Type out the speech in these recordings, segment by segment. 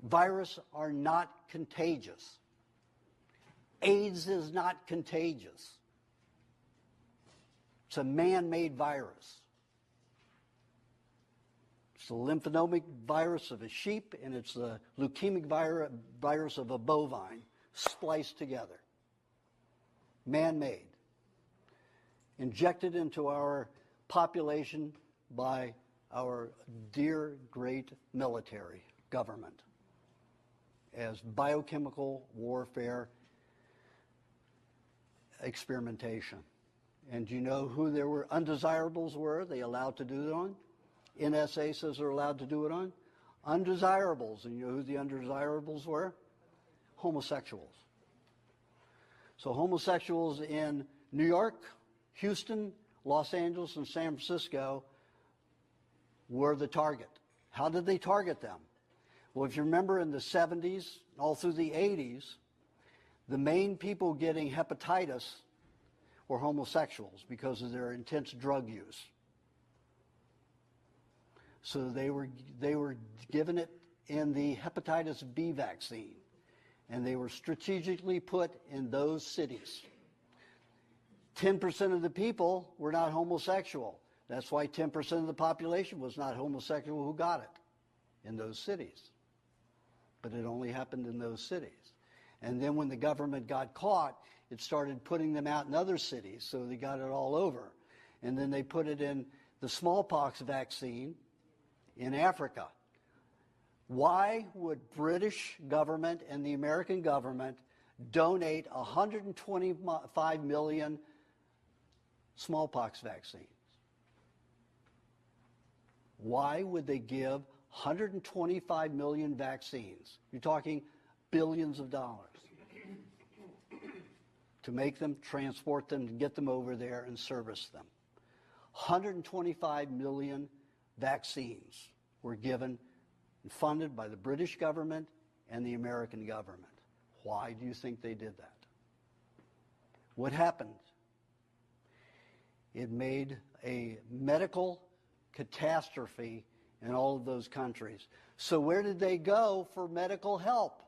Viruses are not contagious. AIDS is not contagious. It's a man-made virus. It's the lymphonomic virus of a sheep, and it's the leukemic virus of a bovine, spliced together. Man-made. Injected into our population by our dear great military government as biochemical warfare experimentation. And do you know who there were undesirables were they allowed to do it on? NSA says they're allowed to do it on undesirables. And you know who the undesirables were? Homosexuals. So homosexuals in New York, Houston, Los Angeles, and San Francisco were the target. How did they target them? Well, if you remember in the 70s, all through the 80s, the main people getting hepatitis were homosexuals because of their intense drug use. So they were given it in the hepatitis B vaccine, and they were strategically put in those cities. 10% of the people were not homosexual. That's why 10% of the population was not homosexual who got it in those cities. But it only happened in those cities. And then when the government got caught, it started putting them out in other cities, so they got it all over. And then they put it in the smallpox vaccine in Africa. Why would British government and the American government donate 125 million smallpox vaccines? Why would they give 125 million vaccines? You're talking billions of dollars to make them, transport them, to get them over there and service them. 125 million vaccines were given and funded by the British government and the American government. Why do you think they did that? What happened? It made a medical catastrophe in all of those countries. So where did they go for medical help?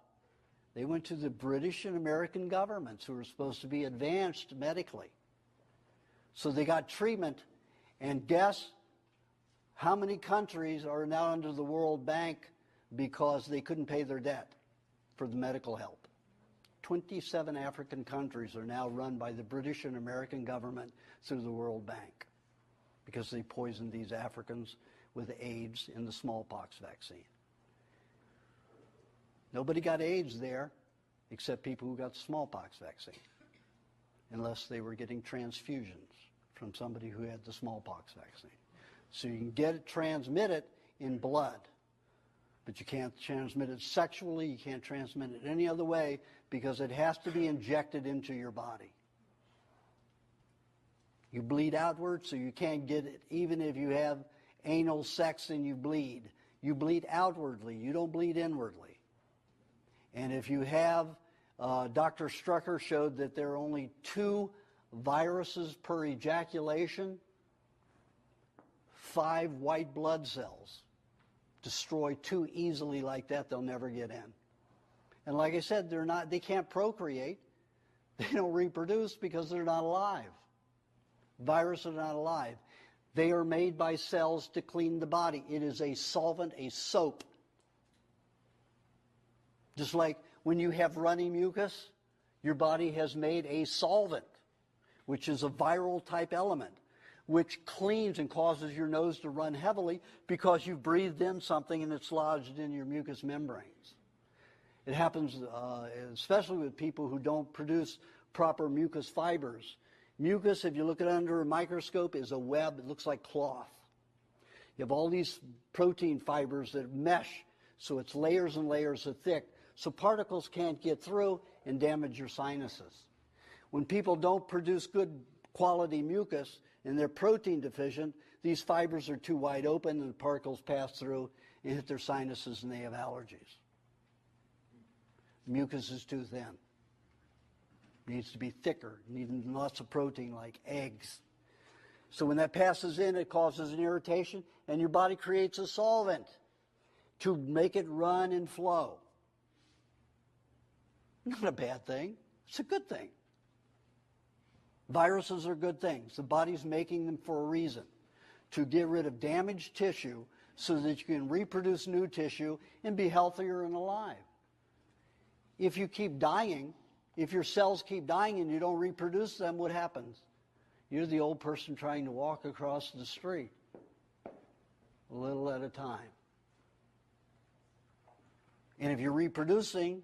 They went to the British and American governments who were supposed to be advanced medically. So they got treatment, and guess how many countries are now under the World Bank because they couldn't pay their debt for the medical help? 27 African countries are now run by the British and American government through the World Bank because they poisoned these Africans with AIDS in the smallpox vaccine. Nobody got AIDS there except people who got the smallpox vaccine, unless they were getting transfusions from somebody who had the smallpox vaccine. So you can get it, transmit it in blood, but you can't transmit it sexually, you can't transmit it any other way because it has to be injected into your body. You bleed outward, so you can't get it even if you have anal sex and you bleed. You bleed outwardly, you don't bleed inwardly. And if you have, Dr. Strucker showed that there are only 2 viruses per ejaculation. 5 white blood cells destroy 2 easily like that, they'll never get in. And like I said, they can't procreate. They don't reproduce because they're not alive. Viruses are not alive. They are made by cells to clean the body. It is a solvent, a soap. Just like when you have runny mucus, your body has made a solvent, which is a viral type element, which cleans and causes your nose to run heavily because you've breathed in something and it's lodged in your mucous membranes. It happens especially with people who don't produce proper mucus fibers. Mucus, if you look at it under a microscope, is a web. It looks like cloth. You have all these protein fibers that mesh, so it's layers and layers of thick, so particles can't get through and damage your sinuses. When people don't produce good quality mucus and they're protein deficient, these fibers are too wide open and the particles pass through and hit their sinuses and they have allergies. Mucus is too thin. It needs to be thicker, needing lots of protein like eggs. So when that passes in, it causes an irritation and your body creates a solvent to make it run and flow. Not a bad thing. It's a good thing. Viruses are good things. The body's making them for a reason, to get rid of damaged tissue so that you can reproduce new tissue and be healthier and alive. If you keep dying, if your cells keep dying and you don't reproduce them, what happens? You're the old person trying to walk across the street, a little at a time. And if you're reproducing,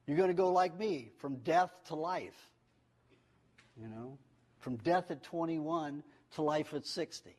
you're going to go like me, from death to life. You know, from death at 21 to life at 60.